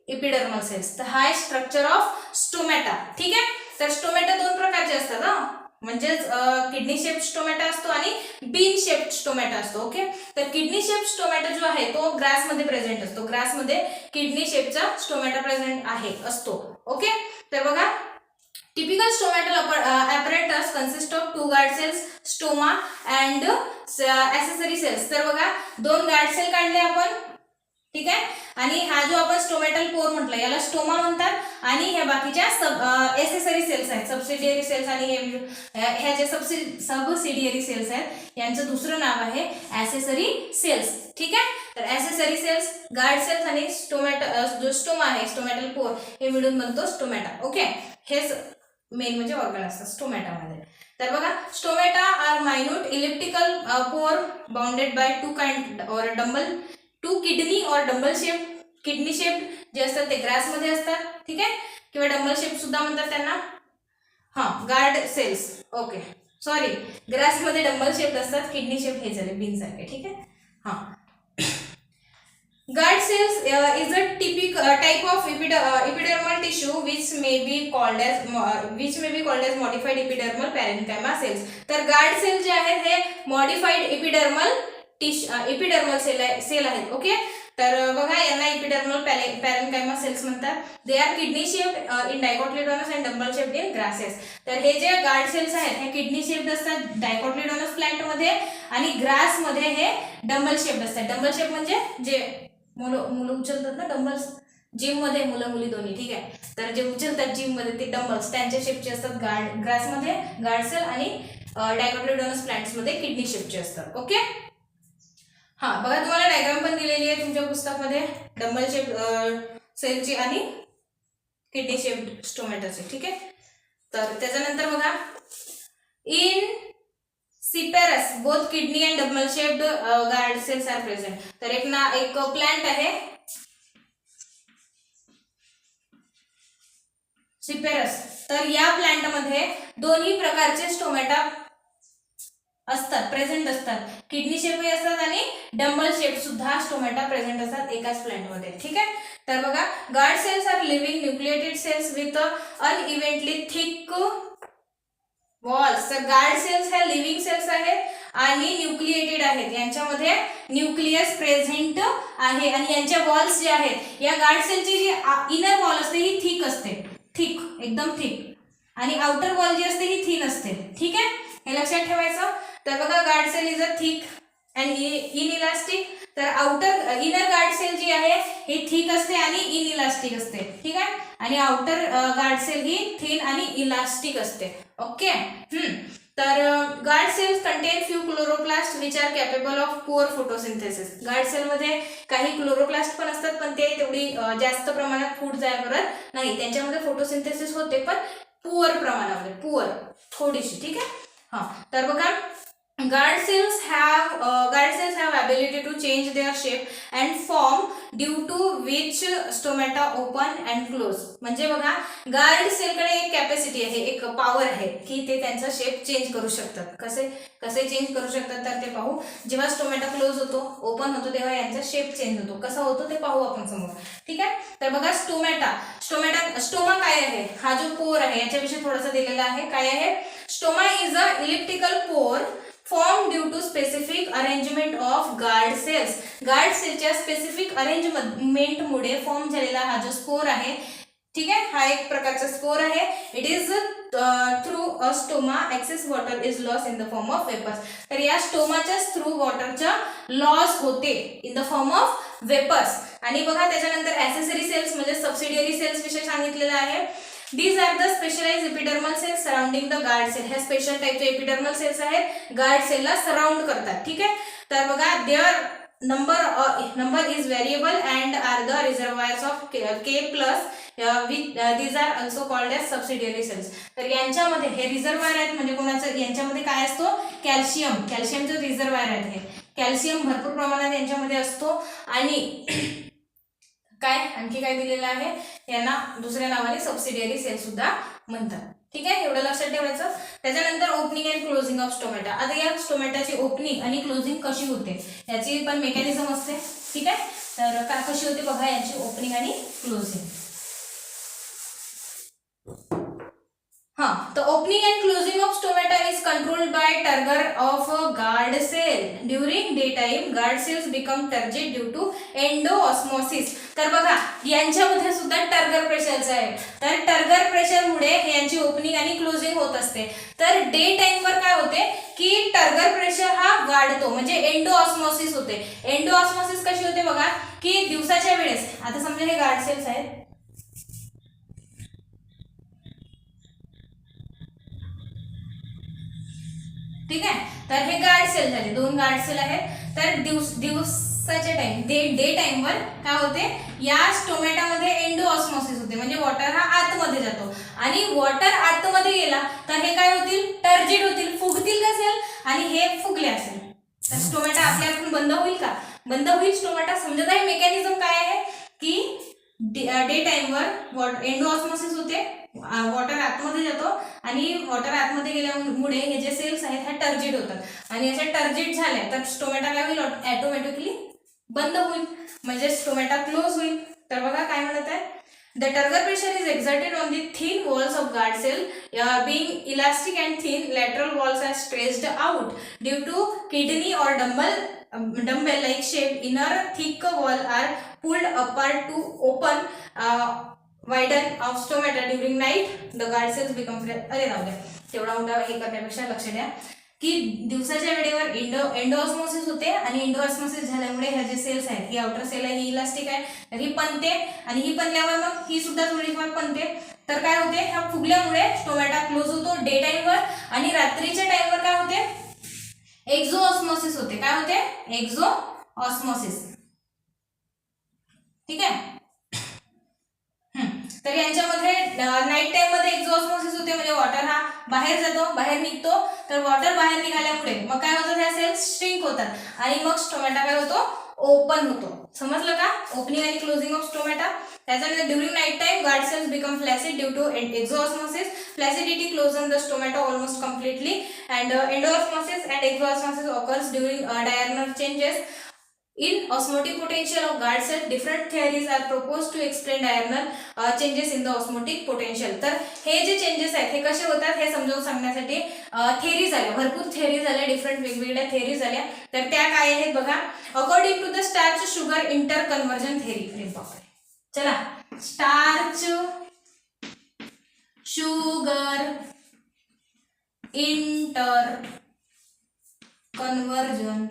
इपिडर्मल सेल्स. तर हा आहे स्ट्रक्चर ऑफ स्टोमॅटा. ठीक आहे. तर स्टोमॅटो दोन प्रकारचे असतात हा, म्हणजेच किडनी शेप स्टोमॅटो असतो आणि बीन शेप स्टोमॅटो असतो. ओके, तर किडनी शेप स्टोमॅटो जो आहे तो ग्रासमध्ये प्रेझेंट असतो. ग्रासमध्ये किडनी शेपचा स्टोमॅटो प्रेझेंट असतो. ओके, तर बघा typical stomatal apparatus consist of two guard cells, stoma and accessory cells. तर बघा दोन गार्ड सेल काढले आपण, ठीक आहे, आणि हा जो आपण स्टोमॅटल पोर म्हटलं याला स्टोमा म्हणतात आणि ह्या बाकीच्या एसेसरी सेल्स आहेत, सबसिडियरी सेल्स आणि ह्या जे सबसिडियरी सेल्स आहेत यांचं दुसरं नाव आहे ॲसेसरी सेल्स. ठीक आहे, तर ॲसेसरी सेल्स, गार्ड सेल्स आणि जो स्टोमा आहे स्टोमॅटल पोर हे मिळून बनतो स्टोमॅटा. ओके, हेच मेन म्हणजे ऑर्गन असतात स्टोमॅटामध्ये. तर बघा स्टोमॅटा आर मायन्यूट इलिप्टिकल पोर बाउंडेड बाय टू काइंड और डंबल टू किडनी और डंबल शेप. किडनी शेप जे असतात ते ग्रासमध्ये असतात, ठीक आहे, किंवा डंबल शेप सुद्धा म्हणतात त्यांना. गार्ड सेल्स, ओके सॉरी, ग्रासमध्ये डंबल शेप असतात, किडनी शेप हे झाले बीन सारखे. ठीक आहे, guard cells is a typical type of epidermal tissue which may be called as modified epidermal parenchyma cells. तर guard cell जे आहेत हे modified epidermal सेल आहेत. ओके, तर बघा यांना epidermal parenchyma cells म्हणतात. they are kidney shaped in dicotyledonous and dumbbell shaped in grasses. तर हे जे guard cells आहेत हे किडनी शेप्ड असतात dicotyledonous प्लांट मध्ये आणि ग्रास मध्ये हे डंबल शेप्ड असतात. डंबल शेप म्हणजे जे मुलं उचलतात ना डंबल्स जिम मध्ये, मुलं मुली दोन्ही. ठीक आहे, तर जे उचलतात जिम मध्ये ते डंबल्स त्यांच्या शेपचे असतात. ग्रास मध्ये गार्ड सेल आणि डायकोटिलेडोनस प्लांट्स मध्ये किडनी शेपचे असतात. ओके, बघा तुम्हाला डायग्राम पण दिलेली आहे तुमच्या पुस्तकामध्ये डंबल शेप सेलची आणि किडनी शेप स्टोमॅटोची. ठीक आहे, तर त्याच्यानंतर बघा in Cyperus, both kidney and double shaped guard cells are present. तर एक प्लांट आहे Cyperus. तर या प्लांट मध्ये दोन्ही प्रकारचे स्टोमॅटा असतात, प्रेझेंट असतात. किडनी शेप असतात आणि डंबल शेप सुद्धा स्टोमॅटा प्रेझेंट असतात एकाच प्लांट मध्ये. ठीक आहे, तर बघा guard cells are living nucleated cells with unevenly thick walls. तर गार्ड सेल्स ह्या लिव्हिंग सेल्स आहेत आणि न्यूक्लिएटेड आहेत, यांच्यामध्ये न्यूक्लियस प्रेझेंट आहे आणि यांच्या वॉल्स जे आहेत या गार्ड सेलची जी इनर वॉल असते ही थिक असते, थिक एकदम थिक, आणि आउटर वॉल जी असते ही थिन असते. ठीक आहे, हे लक्षात ठेवायचं. तर बघा guard cell is a thick and inelastic. तर इनर गार्ड सेल जी आहे ही थिक असते आणि इनइलास्टिक असते. ठीक आहे, आणि आउटर गार्ड सेल ही थिन आणि इलास्टिक असते. ओके, तर guard cells contain few chloroplast which are capable of poor photosynthesis. Guard cell मध्ये काही क्लोरोप्लास्ट पण असतात पण ते तेवढी जास्त प्रमाणात फूड तयार करत नाही, त्यांच्यामध्ये फोटोसिंथेसिस होते पण पुअर प्रमाणामध्ये, पुअर थोडीशी. ठीक आहे, तर बघा guard cells have ability to change their shape and form due to which stomata open and close. म्हणजे बघा गार्ड सेल कडे एक कॅपॅसिटी आहे, एक पॉवर आहे की ते त्यांचा शेप चेंज करू शकतात. कसे चेंज करू शकतात तर ते पाहू. जेव्हा स्टोमॅटा क्लोज होतो, ओपन होतो, तेव्हा यांचा शेप चेंज होतो. कसा होतो ते पाहू आपण समोर. ठीक आहे, तर बघा स्टोमा काय आहे, हा जो पोर आहे याच्याविषयी थोडासा दिलेला आहे. काय आहे, स्टोमा इज अ इलिप्टिकल पोर formed due to specific arrangement of guard cells. Guard सेलच्या स्पेसिफिक अरेंजमेंट मुळे फॉर्म झालेला हा जो स्पोर आहे, ठीक आहे, हा एक प्रकारचा स्पोर आहे. It is through a stoma excess water is loss in the form of vapours. तर या स्टोमाच्या थ्रू वॉटरचा लॉस होते in the form of vapours. आणि बघा त्याच्यानंतर ॲसेसरी सेल्स म्हणजे सबसिडियरी सेल्स विषयी सांगितलेलं आहे. These are the specialized epidermal cells surrounding the guard cell. हे स्पेशल टाइपचे एपिडर्मल सेल्स आहेत, गार्ड सेलला सराउंड करतात. ठीक आहे, तर बघा there number is variable and are the reservoirs of K plus these are also called as subsidiary cells. तर यांच्यामध्ये हे रिझर्वायर आहेत म्हणजे कोणाचं, यांच्यामध्ये काय असतो, कॅल्शियमचं रिझर्वायर आहे. हे कॅल्शियम भरपूर प्रमाणात यांच्यामध्ये असतो. आणि काय आणखी काय दिलेलं आहे, यांना दुसऱ्या नावाने सबसिडियरी सेल सुद्धा म्हणतात. ठीक आहे, एवढं लक्षात ठेवायचं. त्याच्यानंतर opening and closing of stomata. आता या स्टोमॅटाची ओपनिंग आणि क्लोजिंग कशी होते याची पण मेकॅनिझम असते. ठीक आहे, तर काय कशी होते बघा याची ओपनिंग आणि क्लोजिंग. हाँ, the opening and closing of stomata is controlled by turgor of a guard cell. During daytime, guard cells become turgid due to endoosmosis. तर बघा यांच्यामध्ये सुद्धा टर्गर प्रेशरचं आहे. तर टर्गर प्रेशरमुळे यांची ओपनिंग आणि क्लोजिंग होत असते. तर डे टाइमवर काय होते की टर्गर प्रेशर हा वाढतो म्हणजे एंडोऑस्मोसिस होते. एंडोऑस्मोसिस कशी होते बघा की दिवसाच्या वेळेस आता समजा हे गार्ड सेल्स आहेत, ठीक आहे. तर हे गार्ड सेल झाले, 2 गार्ड सेल आहेत. तर दिवसाच्या टाइम डे टाइमवर काय होते या स्टोमॅटामध्ये एंडोऑस्मोसिस होते म्हणजे वॉटर हा आतमध्ये जातो आणि वॉटर आतमध्ये गेला तर हे काय होतील टर्जिड होतील, फुगतील का सेल आणि हे फुगले असेल तर स्टोमॅटा आपल्या हातून बंद होईल का? बंद होईल स्टोमॅटा. समजत आहे मेकॅनिझम काय आहे की डे टाइमवर एंडोऑस्मोसिस होते, वॉटर आतमध्ये जातो आणि वॉटर आतमध्ये गेल्यामुळे हे जे सेल्स आहेत ह्या टर्जिड होतात आणि अशा टर्जिड झाल्या तर स्टोमॅटा काय होईल ऑटोमॅटिकली बंद होईल म्हणजे स्टोमॅटा क्लोज होईल. तर बघा काय म्हणत आहे, the turgor pressure is exerted on the thin walls of guard cell, being elastic and thin lateral walls are stretched out due to kidney or dumbbell like shape. Inner thick wall are pulled apart to open widen of stomata. During night the guard cells become अरे राहू द्या तेवढा मोठा हे करण्यापेक्षा लक्ष द्या की दिवसाच्या वेळेवर एंडोऑस्मोसिस होते आणि एंडोऑस्मोसिस झाल्यामुळे ह्या जे सेल्स आहेत ही आउटर सेल आहे ही इलास्टिक आहे तर ही पनते आणि ही पनल्यावर मग ही सुद्धा थोडीफार पनते. तर काय होते ह्या फुगल्यामुळे स्टोमॅटा क्लोज होतो डे टाइमवर आणि रात्रीच्या टाइमवर काय होते एक्झोऑस्मोसिस होते. काय होते एक्झोऑस्मोसिस, ठीक आहे. तर यांच्यामध्ये नाईट टाइम मध्ये एक्झोऑस्मोसिस होते म्हणजे वॉटर हा बाहेर जातो, बाहेर निघतो. तर वॉटर बाहेर निघाल्यामुळे मग काय होतं ह्या सेल्स श्रिंक होतात आणि मग स्टोमॅटा काय होतो ओपन होतो. समजलं का ओपनिंग आणि क्लोजिंग ऑफ स्टोमॅटा. त्याच्यानंतर during night time guard cells become flaccid due to exosmosis. Flaccidity closes the stomata almost completely and endosmosis and exosmosis occurs during diurnal changes in osmotic potential of guard cell. Different theories are proposed to explain diurnal changes in the osmotic potential. तर हे जे changes आहेत हे कसे होतात हे समजावून सांगण्यासाठी थेअरीज आल्या, भरपूर थेअरीज आल्या, डिफरंट वेगवेगळ्या थेअरीज आल्या. तर त्या काय आहेत बघा. According to the starch sugar interconversion theory. अरे बापरे, चला starch sugar interconversion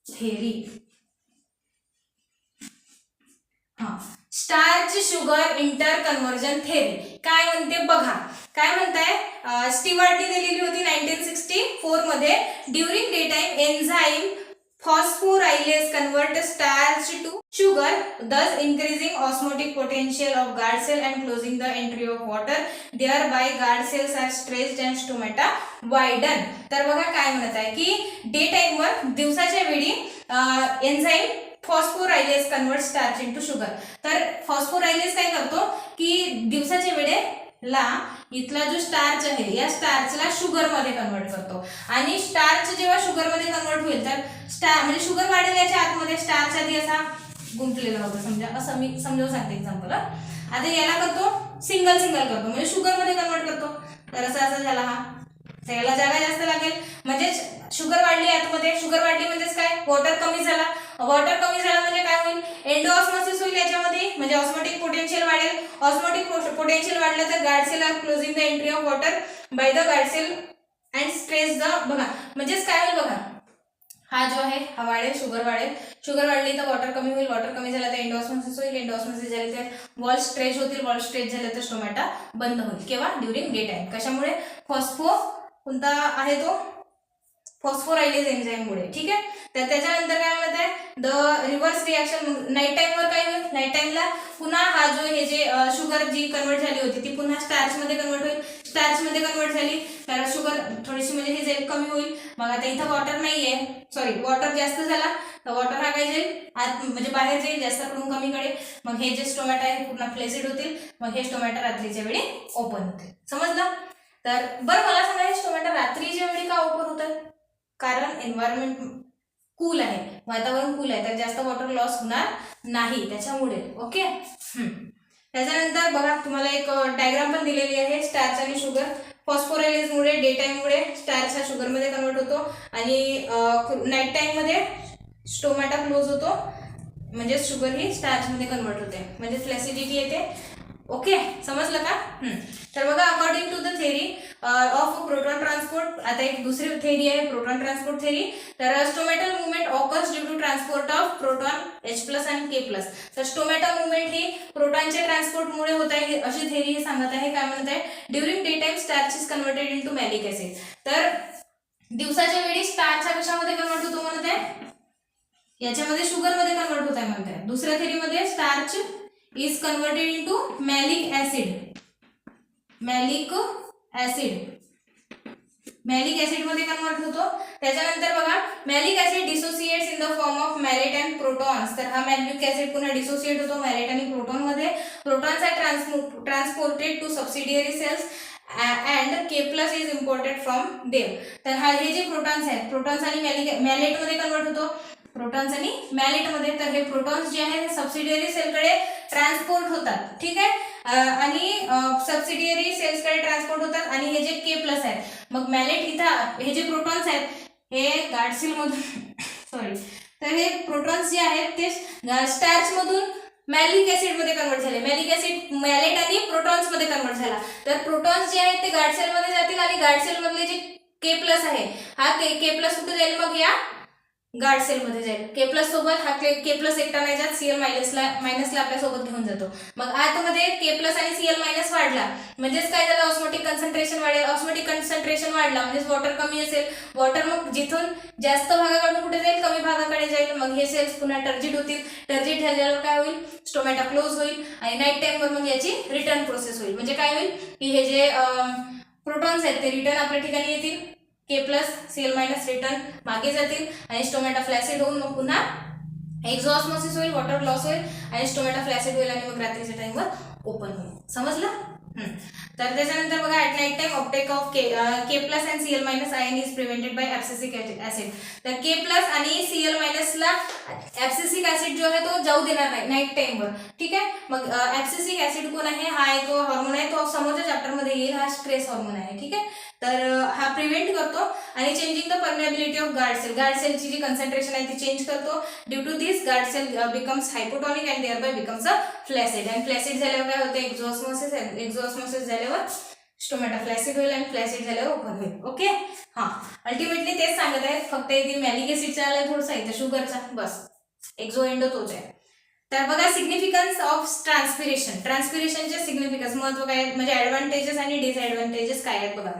theory. हा starch sugar interconversion theory काय म्हणते बघा. काय म्हणताय स्टीवर्टने दिलेली होती 1964 मध्ये. During day time enzyme phosphorylase convert starch to sugar, thus increasing osmotic potential of guard cell and closing the entry of water. Thereby guard cells are stretched and stomata widen. तर बघा काय म्हणत आहे की डे टाइम वर दिवसाच्या वेळी enzyme phosphorylase convert starch into sugar. तर फॉस्फोरायलेज काय करतो की दिवसाच्या वेळेला इथला जो स्टार्च आहे या स्टार्चला शुगर मध्ये कन्वर्ट करतो आणि स्टार्च जेव्हा शुगर मध्ये कन्वर्ट होईल तर म्हणजे शुगर वाढेल याच्या आतमध्ये स्टार्च आधी असा गुंतलेला होता समजा. असं मी समजावून सांगते एक्झाम्पल. आता याला करतो सिंगल करतो म्हणजे शुगर मध्ये कन्वर्ट करतो. तर असं झाला हा. त्याला जागा जास्त लागेल म्हणजे शुगर वाढली आतमध्ये. शुगर वाढली म्हणजेच काय वॉटर कमी झाला. वॉटर कमी झाला म्हणजे काय होईल एंडोऑस्मोसिस होईल याच्यामध्ये म्हणजे ऑस्मोटिक पोटेन्शियल वाढेल. ऑस्मोटिक पोटेन्शियल वाढलं तर guard cell are closing the entry of water by the guard cell and stress the. बघा म्हणजेच काय होईल बघा हा जो आहे हा वाढेल शुगर वाढेल. शुगर वाढली तर वॉटर कमी होईल. वॉटर कमी झाला तर एंडोऑस्मोसिस होईल. एंडोऑस्मोसिस झाले तर वॉल स्ट्रेच होतील. वॉल स्ट्रेच झाले तर स्टोमॅटा बंद होईल. केव्हा ड्युरिंग डे टाइम. कशामुळे कोणता आहे तो फॉस्फोरायलेज एन्झाईममुळे. ठीक आहे. तर त्याच्यानंतर काय म्हणत आहे द रिव्हर्स रिॲक्शन. नाईट टाइमवर काय होईल नाईट टाइमला पुन्हा हा जो हे जे शुगर जी कन्वर्ट झाली होती ती पुन्हा स्टार्च मध्ये कन्वर्ट होईल. स्टार्च मध्ये कन्वर्ट झाली तर शुगर थोडीशी म्हणजे हे जाईल कमी होईल. मग आता इथं वॉटर नाहीये सॉरी वॉटर जास्त झाला तर वॉटर हा काय जाईल आत म्हणजे बाहेर जाईल जास्त करून कमीकडे. मग हे जे स्टोमॅटा आहे पूर्ण फ्लेसिड होतील. मग हे स्टोमॅटा रात्रीच्या वेळी ओपन होते. समजलं. तर बरं मला सांगा हे स्टोमॅटा रात्रीच्या वेळी का ओपन होतात. कारण एन्व्हायरमेंट कूल आहे, वातावरण कूल आहे, तर जास्त वॉटर लॉस होणार नाही त्याच्यामुळे. ओके. त्याच्यानंतर बघा तुम्हाला एक डायग्राम पण दिलेली आहे, स्टार्च आणि शुगर. फॉस्फोरायलेजमुळे डे टाईममुळे स्टार्च हा शुगरमध्ये कन्वर्ट होतो आणि नाईट टाईममध्ये स्टोमॅटा क्लोज होतो, म्हणजे शुगर ही स्टार्चमध्ये कन्वर्ट होते, म्हणजे फ्लॅसिडिटी येते. ओके, समजलं का? तर बघा according to the theory of proton transport, आता एक दुसरी थेरी आहे प्रोटॉन ट्रान्सपोर्ट थेरी. तर stomatal movement occurs due to transport of proton H+ आणि K+. तर स्टोमॅटल मुवमेंट ही प्रोटॉनच्या ट्रान्सपोर्टमुळे होत आहे अशी थेरी हे सांगत आहे. काय म्हणत आहे? During day time starch is converted into malic acid. तर दिवसाच्या वेळी स्टार्च हा कशामध्ये कन्वर्ट होतो म्हणत आहे? याच्यामध्ये शुगरमध्ये कन्वर्ट होत आहे म्हणत आहे. दुसऱ्या थेरीमध्ये starch is converted into malic acid. Malic acid मध्ये कन्वर्ट होतो. त्याच्यानंतर बघा malic acid dissociates in the form of malate and protons. तर हा मॅलिक ऍसिड पुन्हा डिसोसिएट होतो मॅलेट आणि प्रोटॉन मध्ये. Protons are transported to subsidiary cells and K+ is imported from them. तर हे जे प्रोटॉन्स आहेत, प्रोटॉन्स आणि मॅलेट मध्ये कन्वर्ट होतो, प्रोटॉन्स आणि मॅलेट मध्ये. तर हे प्रोटॉन्स जे आहेत सबसिडियरी सेलकडे ट्रान्सपोर्ट होतात. ठीक आहे, आणि सबसिडियरी सेल्सकडे ट्रान्सपोर्ट होतात. आणि हे जे K+ आहेत, मग मॅलेट इथं हे जे प्रोटॉन्स आहेत हे गार्ड सेल मधून सॉरी, तर हे प्रोटॉन्स जे आहेत ते स्टार्च मधून मॅलिक ऍसिड मध्ये कन्वर्ट झाले. मॅलिक ऍसिड मॅलेट आणि प्रोटॉन्स मध्ये कन्वर्ट झाला. तर प्रोटॉन्स जे आहेत ते गार्ड सेल मध्ये जातील आणि गार्ड सेल मधले जे K+ आहे हा K+ कुठे जाईल? मग या गार्ड सेल मध्ये जाईल. K+ सोबत हा K+ एकटा नाही जात, Cl- मायनसला आपल्या सोबत घेऊन जातो. मग आतमध्ये K+ आणि Cl- वाढला म्हणजेच काय झालं? ऑस्मोटिक कन्सन्ट्रेशन वाढेल. ऑस्मोटिक कन्सन्ट्रेशन वाढला म्हणजेच वॉटर कमी असेल. वॉटर मग जिथून जास्त भागाकडून कुठे जाईल? कमी भागाकडे जाईल. मग हे सेल्स पुन्हा टर्जिट होतील. टर्जिट झाल्यावर काय होईल? स्टोमॅटा क्लोज होईल आणि नाईट टाइमवर मग याची रिटर्न प्रोसेस होईल. म्हणजे काय होईल की हे जे प्रोटॉन्स आहेत ते रिटर्न आपल्या ठिकाणी येतील. K+, Cl- रिटर्न मागे जातील आणि स्टोमॅटा फ्लॅसिड होऊन मग पुन्हा एक्झॉस्मोसिस होईल, वॉटर लॉस होईल आणि स्टोमॅटा फ्लॅसिड होईल आणि मग रात्रीच्या टाइमवर ओपन होईल. समजलं? तर त्याच्यानंतर बघा at night time uptake of K+ and Cl- ion is prevented by abscisic acid. तर K+ आणि Cl- ला ऍब्सिसिक ऍसिड जो आहे तो जाऊ देणार नाही नाईट टाइमवर. ठीक आहे, मग ऍब्सिसिक ऍसिड कोण आहे? हा एक हॉर्मोन आहे, तो समोरच्या चॅप्टर मध्ये येईल. हा स्ट्रेस हॉर्मोन आहे. ठीक आहे, तर हा प्रिव्हेंट करतो आणि changing the permeability of guard cell. Guard सेलची जी कन्सन्ट्रेशन आहे ती चेंज करतो. Due to this guard cell becomes hypotonic and thereby becomes a flaccid. आणि फ्लॅसिड झाल्यावर काय होते? एक्झॉस्मोसिस. एक्झॉस्मोसिस झाल्यावर स्टोमॅटा फ्लॅसिड होईल आणि फ्लॅसिड झाल्यावर ओपन होईल. ओके, अल्टिमेटली तेच सांगत आहेत, फक्त इथे मॅलिक ऍसिडचा आलाय थोडासा, इथे शुगरचा, बस एक्झो एंडो तोच आहे. तर बघा सिग्निफिकन्स ऑफ ट्रान्सपिरेशन. ट्रान्सपिरेशनचे सिग्निफिकन्स महत्व काय आहेत म्हणजे ऍडव्हान्टेजेस आणि डिसएडव्हान्टेजेस काय आहेत बघा.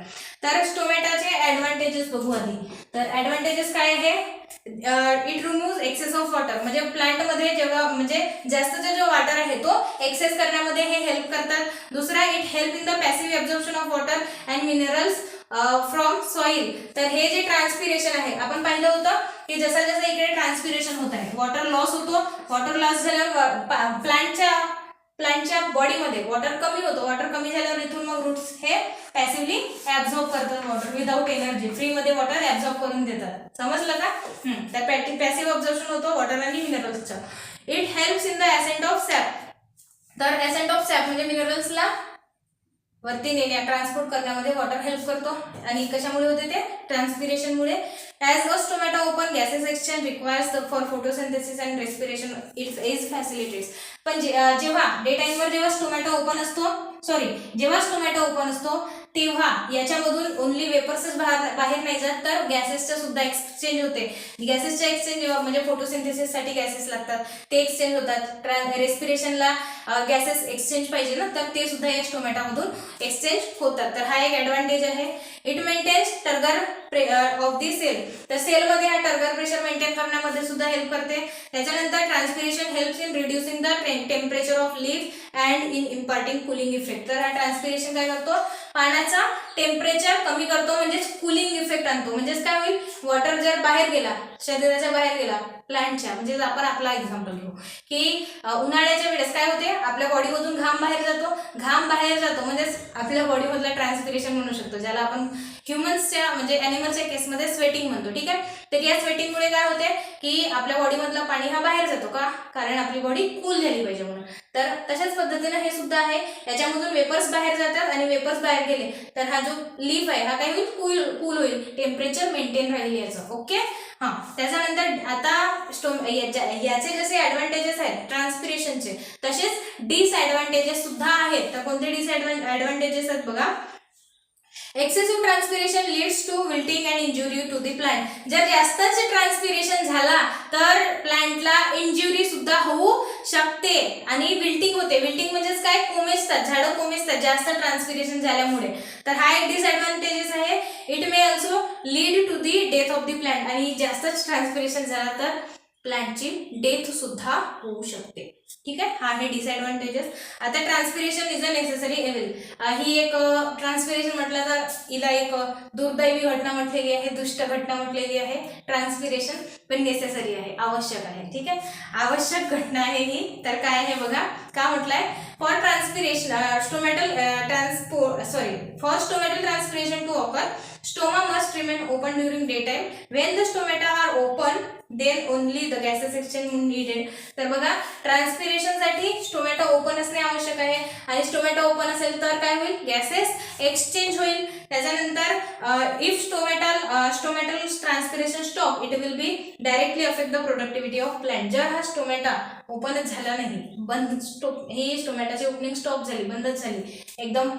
तर स्टोमॅटाचे ऍडव्हान्टेजेस बघू आधी. तर ऍडव्हान्टेजेस काय आहे? It remove excess of water. म्हणजे प्लांटमध्ये जेव्हा म्हणजे जास्तचा जो वॉटर आहे तो एक्सेस करण्यामध्ये हे हेल्प करतात. दुसरा, it help in the passive absorption of water and minerals from soil. तर हे जे ट्रान्सपिरेशन आहे आपण पाहिलं होतं की जसं जसं इकडे ट्रान्सपिरेशन होत आहे वॉटर लॉस होतो. वॉटर लॉस झाल्यावर प्लांटच्या बॉडीमध्ये वॉटर कमी होतो. वॉटर कमी झाल्यावर इथून मग रूट्स हे पॅसिव्हली ऍब्झॉर्ब करतात वॉटर विदाउट एनर्जी. फ्री मध्ये वॉटर ऍब्झॉर्ब करून देतात. समजलं का? तर पॅसिव्ह ऑब्झर्प्शन होतो वॉटर आणि मिनरल्सचं. It helps in the ascent of sap. तर असेंट ऑफ सॅप म्हणजे मिनरल्सला वरती नेण्या ट्रान्सपोर्ट करण्यामध्ये वॉटर हेल्प करतो. आणि कशामुळे होते ते? ट्रान्सपिरेशनमुळे. As a stomata open gases exchange requires for photosynthesis and respiration is facilities. पण जेव्हा डे टाइमवर जेव्हा टोमॅटो ओपन असतो तेव्हा याच्यामधून ओनली वेपर्सच बाहेर नाही जात, तर गॅसेसच्या सुद्धा एक्सचेंज होते. गॅसेसच्या एक्सचेंज जेव्हा म्हणजे फोटोसिंथेसिससाठी गॅसेस लागतात ते एक्सचेंज होतात. रेस्पिरेशनला गॅसेस एक्सचेंज पाहिजे ना, तर ते सुद्धा या टोमॅटोमधून एक्सचेंज होतात. तर हा एक ॲडव्हान्टेज आहे. It maintains turgor of the cell. तर सेलमध्ये हा टर्गर प्रेशर मेंटेन करण्यामध्ये सुद्धा हेल्प करते. त्याच्यानंतर transpiration helps in reducing the temperature of leaf and in imparting cooling effect. तर हा ट्रान्सपिरेशन काय करतो? पाण्याचा टेम्परेचर कमी करतो म्हणजेच कुलिंग इफेक्ट आणतो. म्हणजेच काय होईल? वॉटर जर बाहेर गेला शरीराच्या बाहेर गेला प्लांटच्या, म्हणजे आपण आपला एक्झाम्पल घेऊ की उन्हाळ्याच्या वेळेस काय होते, आपल्या बॉडीमधून घाम बाहेर जातो म्हणजेच आपल्या बॉडीमधलं ट्रान्सपिरेशन म्हणू शकतो, ज्याला आपण ह्युमन्सच्या म्हणजे ॲनिमलच्या केसमध्ये स्वेटिंग म्हणतो. ठीक आहे, तर या स्वेटिंगमुळे काय होते की आपल्या बॉडीमधलं पाणी हा बाहेर जातो का, कारण आपली बॉडी कूल झाली पाहिजे म्हणून. तर तशाच पद्धतीनं हे सुद्धा आहे, याच्यामधून वेपर्स बाहेर जातात आणि वेपर्स बाहेर गेले तर हा जो लीफ आहे हा काय होईल, कूल होईल, टेम्परेचर मेंटेन राहील याचं. ओके, हां. त्याच्यानंतर आता याचे जसे ॲडव्हान्टेजेस आहेत ट्रान्सपिरेशनचे, तसेच डिसॲडव्हान्टेजेस सुद्धा आहेत. तर कोणते डिसॲडव्हान्टेजेस आहेत बघा. Excessive transpiration leads to wilting and injury to the plant. जर जास्तच ट्रान्सपिरेशन झाला तर प्लांटला इंजुरी सुद्धा होऊ शकते आणि विल्टिंग होते. विल्टिंग म्हणजेच काय, कोमेजतात, झाडं कोमेजतात जास्त ट्रान्सपिरेशन झाल्यामुळे. तर हा एक डिसएडव्हान्टेजेस आहे. It may also lead to the death of the plant. आणि जास्तच ट्रान्सपिरेशन झाला तर प्लांटची डेथ सुद्धा होऊ शकते. ठीक आहे, हा आहे डिसएडव्हान्टेजेस. आता transpiration is a necessary evil. ही एक ट्रान्सपिरेशन म्हटलं तर हिला एक दुर्दैवी घटना म्हटलेली आहे, दुष्ट घटना म्हटलेली आहे ट्रान्सपिरेशन, पण नेसेसरी आहे, आवश्यक आहे. ठीक आहे, आवश्यक घटना आहे ही. तर काय आहे बघा, का म्हटलंय, for transpiration for stomatal transpiration to occur, stoma must remain open during day time. When the stomata are open then only the gases exchange needed. तर बघा, ट्रान्सपिरेशनसाठी स्टोमॅटो ओपन असणे आवश्यक आहे आणि स्टोमॅटो ओपन असेल तर काय होईल, गॅसेस एक्सचेंज होईल. त्याच्यानंतर if stomatal transpiration stop it will be directly affect the productivity of plant. जर हा स्टोमॅटा ओपनच झाला नाही, ही स्टोमॅटाची ओपनिंग स्टॉप झाली, बंदच झाली एकदम.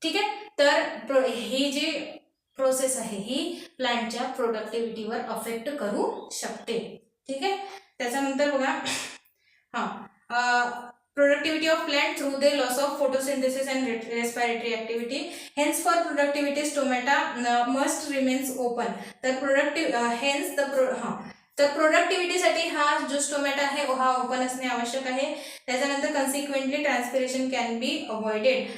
ठीक आहे, तर ही जी प्रोसेस आहे ही प्लांटच्या प्रोडक्टिव्हिटीवर अफेक्ट करू शकते. ठीक आहे, त्याच्यानंतर बघा, productivity of plant through the loss of photosynthesis and respiratory activity. Hence for productivity stomata must remains open. तर प्रोडक्टिव्हिटीसाठी हा जो स्टोमॅटा आहे हा ओपन असणे आवश्यक आहे. त्याच्यानंतर consequently transpiration can be avoided.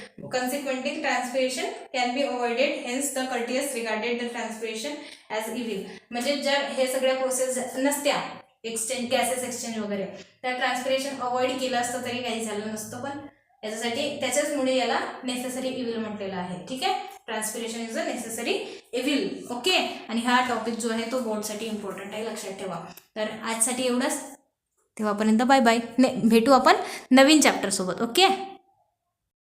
Hence the Curtis regarded the transpiration as evil. म्हणजे जर हे सगळ्या प्रोसेस नसत्या, गॅसेस एक्सचेंज वगैरे, तर ट्रान्सपिरेशन अवॉइड केलं असतं तरी काही झालं नसतं, पण त्याच्याचमुळे याला नेसेसरी इव्हिल म्हटलेलं आहे. ठीक आहे, transpiration is a necessary evil. Okay, आणि हा टॉपिक जो आहे तो बोर्डसाठी इम्पॉर्टंट आहे, लक्षात ठेवा. तर आजसाठी एवढंच, तेव्हापर्यंत बाय बाय. भेटू आपण नवीन चॅप्टरसोबत. ओके.